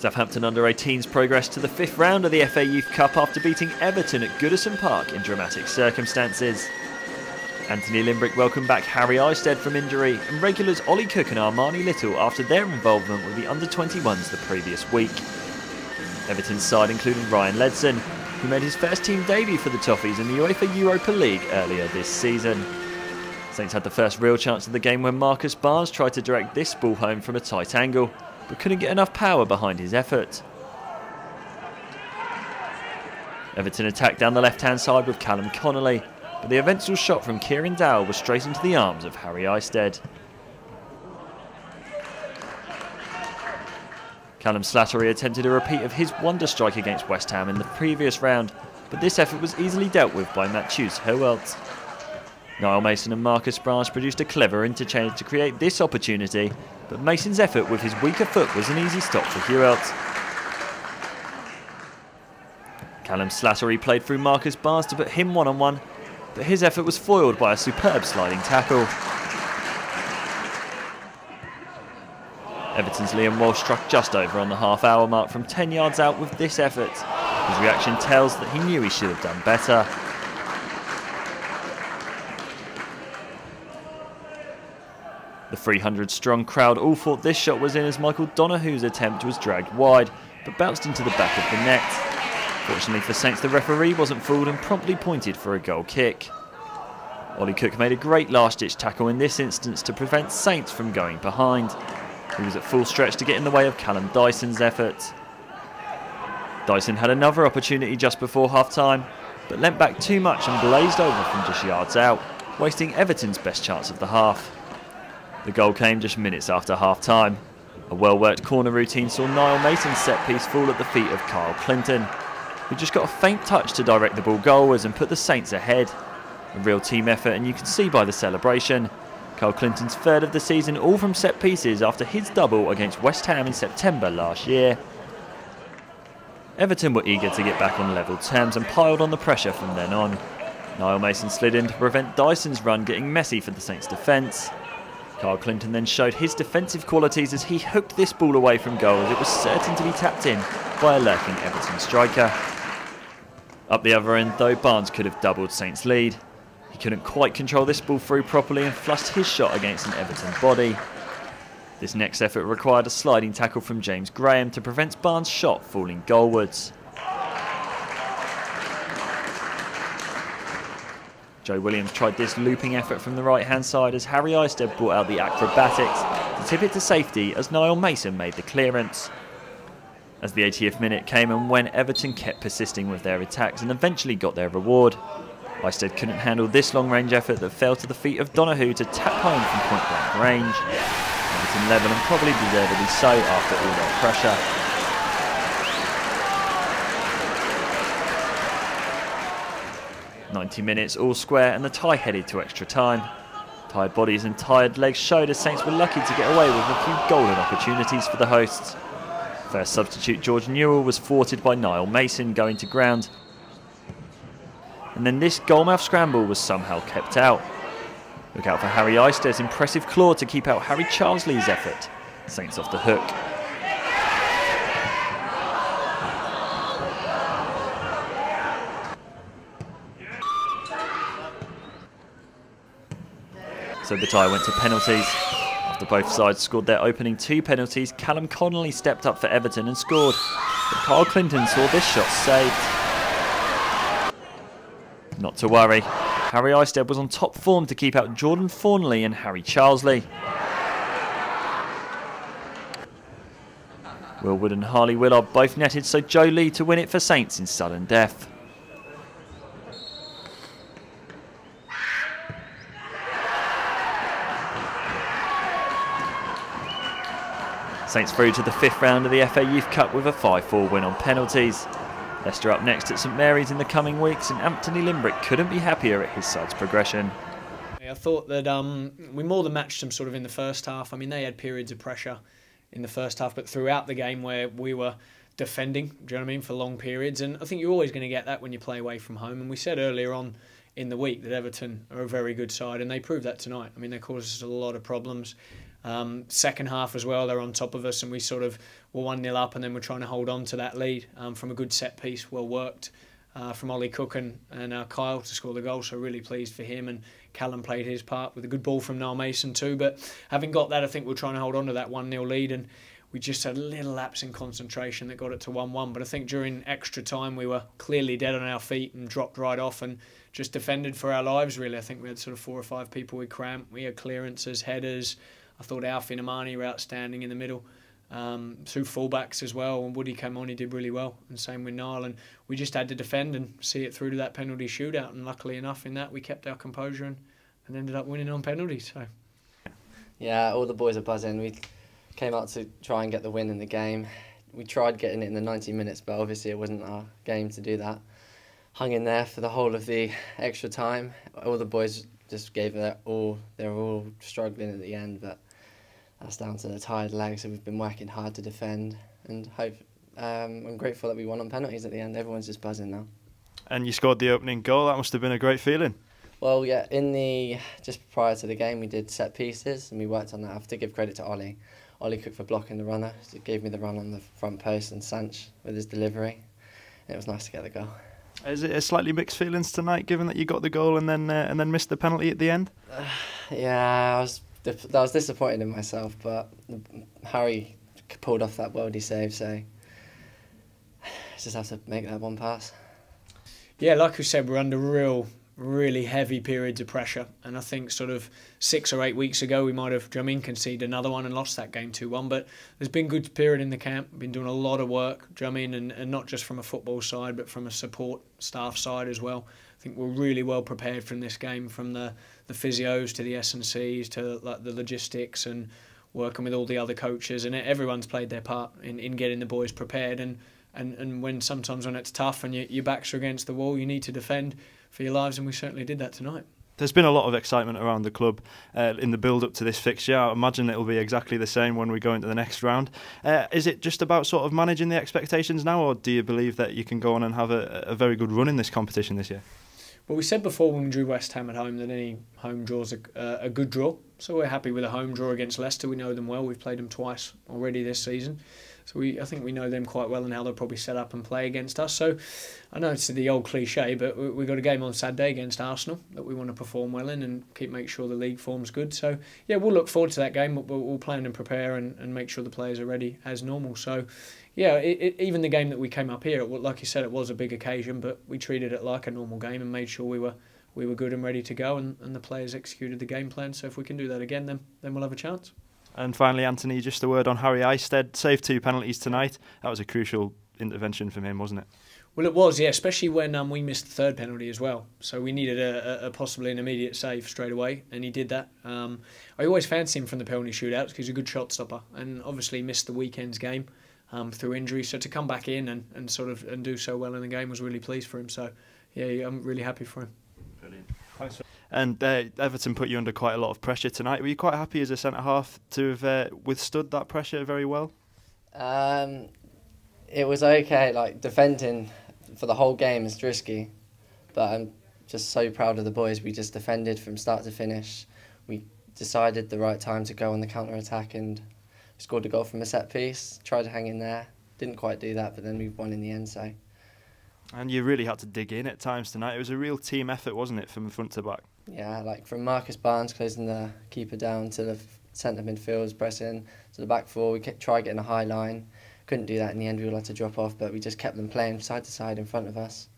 Southampton under-18s progressed to the 5th round of the FA Youth Cup after beating Everton at Goodison Park in dramatic circumstances. Anthony Limbrick welcomed back Harry Isted from injury and regulars Ollie Cook and Armani Little after their involvement with the under-21s the previous week. Everton's side included Ryan Ledson, who made his first team debut for the Toffees in the UEFA Europa League earlier this season. Saints had the first real chance of the game when Marcus Barnes tried to direct this ball home from a tight angle, but couldn't get enough power behind his effort. Everton attacked down the left-hand side with Callum Connolly, but the eventual shot from Kieran Dowell was straight into the arms of Harry Isted. Callum Slattery attempted a repeat of his wonder strike against West Ham in the previous round, but this effort was easily dealt with by Matthews Howelt. Niall Mason and Marcus Barnes produced a clever interchange to create this opportunity, but Mason's effort with his weaker foot was an easy stop for Hewelt. Callum Slattery played through Marcus Barnes to put him one-on-one, but his effort was foiled by a superb sliding tackle. Everton's Liam Walsh struck just over on the half-hour mark from 10 yards out with this effort. His reaction tells that he knew he should have done better. The 300-strong crowd all thought this shot was in as Michael Donohue's attempt was dragged wide, but bounced into the back of the net. Fortunately for Saints, the referee wasn't fooled and promptly pointed for a goal kick. Ollie Cook made a great last-ditch tackle in this instance to prevent Saints from going behind. He was at full stretch to get in the way of Callum Dyson's effort. Dyson had another opportunity just before half-time, but leant back too much and blazed over from just yards out, wasting Everton's best chance of the half. The goal came just minutes after half-time. A well-worked corner routine saw Niall Mason's set-piece fall at the feet of Kyle Clinton, who just got a faint touch to direct the ball goalwards and put the Saints ahead. A real team effort, and you can see by the celebration. Kyle Clinton's third of the season, all from set-pieces after his double against West Ham in September last year. Everton were eager to get back on level terms and piled on the pressure from then on. Niall Mason slid in to prevent Dyson's run getting messy for the Saints' defence. Kyle Clinton then showed his defensive qualities as he hooked this ball away from goal as it was certain to be tapped in by a lurking Everton striker. Up the other end though, Barnes could have doubled Saints' lead. He couldn't quite control this ball through properly and flushed his shot against an Everton body. This next effort required a sliding tackle from James Graham to prevent Barnes' shot falling goalwards. Joe Williams tried this looping effort from the right-hand side as Harry Isted brought out the acrobatics to tip it to safety as Niall Mason made the clearance. As the 80th minute came and went, Everton kept persisting with their attacks and eventually got their reward. Isted couldn't handle this long-range effort that fell to the feet of Donohue to tap home from point-blank range. Everton level and probably deservedly so after all their pressure. "90 minutes all square and the tie headed to extra time. Tired bodies and tired legs showed as Saints were lucky to get away with a few golden opportunities for the hosts. First substitute George Newell was thwarted by Niall Mason going to ground. And then this goalmouth scramble was somehow kept out. Look out for Harry Isted's impressive claw to keep out Harry Charlesley's effort. Saints off the hook. So the tie went to penalties. After both sides scored their opening 2 penalties, Callum Connolly stepped up for Everton and scored. But Kyle Clinton saw this shot saved. Not to worry, Harry Isted was on top form to keep out Jordan Thornley and Harry Charlesley. Will Wood and Harley Willard both netted, so Joe Lee to win it for Saints in sudden death. Saints through to the 5th round of the FA Youth Cup with a 5-4 win on penalties. Leicester up next at St Mary's in the coming weeks, and Anthony Limbrick couldn't be happier at his side's progression. I thought that we more than matched them sort of in the first half. I mean, they had periods of pressure in the first half, but throughout the game where we were defending, do you know what I mean, for long periods. And I think you're always going to get that when you play away from home. And we said earlier on in the week that Everton are a very good side, and they proved that tonight. I mean, they caused us a lot of problems. Second half as well, they're on top of us, and we sort of were 1-0 up, and then we're trying to hold on to that lead from a good set piece, well worked from Ollie Cook and Kyle to score the goal. So really pleased for him, and Callum played his part with a good ball from Niall Mason too. But having got that, I think we're trying to hold on to that 1-0 lead, and we just had a little lapse in concentration that got it to 1-1. But I think during extra time we were clearly dead on our feet and dropped right off and just defended for our lives really. I think we had sort of 4 or 5 people with cramp. We had clearances, headers. I thought Alfie and Amani were outstanding in the middle. 2 fullbacks as well. When Woody came on, he did really well, and same with Niall. And we just had to defend and see it through to that penalty shootout. And luckily enough, in that we kept our composure and ended up winning on penalties. So, yeah, all the boys are buzzing. We came out to try and get the win in the game. We tried getting it in the 90 minutes, but obviously it wasn't our game to do that. Hung in there for the whole of the extra time. All the boys just gave it all. They were all struggling at the end, but that's down to the tired legs. So we've been working hard to defend, and I'm grateful that we won on penalties at the end. Everyone's just buzzing now. And you scored the opening goal. That must have been a great feeling. Well, yeah, just prior to the game, we did set pieces, and we worked on that. I have to give credit to Ollie. Ollie Cook for blocking the runner. He gave me the run on the front post, and Sanch with his delivery. And it was nice to get the goal. Is it a slightly mixed feelings tonight, given that you got the goal and then missed the penalty at the end? Yeah, I was disappointed in myself, but Harry pulled off that worldy save, so just have to make that one pass. Yeah, like we said, we're under really heavy periods of pressure, and I think sort of 6 or 8 weeks ago we might have, conceded another one and lost that game 2-1, but there's been good period in the camp, been doing a lot of work, and not just from a football side but from a support staff side as well. I think we're really well prepared from this game, from the physios to the S&Cs to like the logistics, and working with all the other coaches, and everyone's played their part in getting the boys prepared, and sometimes when it's tough and your backs are against the wall, you need to defend for your lives, and we certainly did that tonight. There's been a lot of excitement around the club in the build-up to this fixture. I imagine it'll be exactly the same when we go into the next round. Is it just about sort of managing the expectations now, or do you believe that you can go on and have a very good run in this competition this year? Well, we said before when we drew West Ham at home that any home draw's a good draw. So we're happy with a home draw against Leicester. We know them well. We've played them twice already this season. So I think we know them quite well and how they'll probably set up and play against us. So I know it's the old cliche, but we've got a game on Saturday against Arsenal that we want to perform well in and make sure the league form's good. So yeah, we'll look forward to that game. We'll plan and prepare and make sure the players are ready as normal. So yeah, even the game that we came up here, like you said, it was a big occasion, but we treated it like a normal game and made sure we were good and ready to go, and the players executed the game plan. So if we can do that again, then we'll have a chance. And finally, Anthony, just a word on Harry Eistead. Saved 2 penalties tonight. That was a crucial intervention from him, wasn't it? Well, it was, yeah, especially when we missed the 3rd penalty as well. So we needed a possibly an immediate save straight away, and he did that. I always fancy him from the penalty shootouts because he's a good shot stopper, and obviously missed the weekend's game through injury. So to come back in and do so well in the game was really pleased for him. So yeah, I'm really happy for him. Brilliant. Thanks. And Everton put you under quite a lot of pressure tonight. Were you quite happy as a centre-half to have withstood that pressure very well? It was okay. Like, defending for the whole game is risky, but I'm just so proud of the boys. We just defended from start to finish. We decided the right time to go on the counter-attack and scored a goal from a set-piece. Tried to hang in there. Didn't quite do that, but then we won in the end, so... And you really had to dig in at times tonight. It was a real team effort, wasn't it, from front to back? Yeah, like from Marcus Barnes closing the keeper down to the centre midfielders pressing to the back 4. We tried getting a high line. Couldn't do that in the end. We all had to drop off, but we just kept them playing side to side in front of us.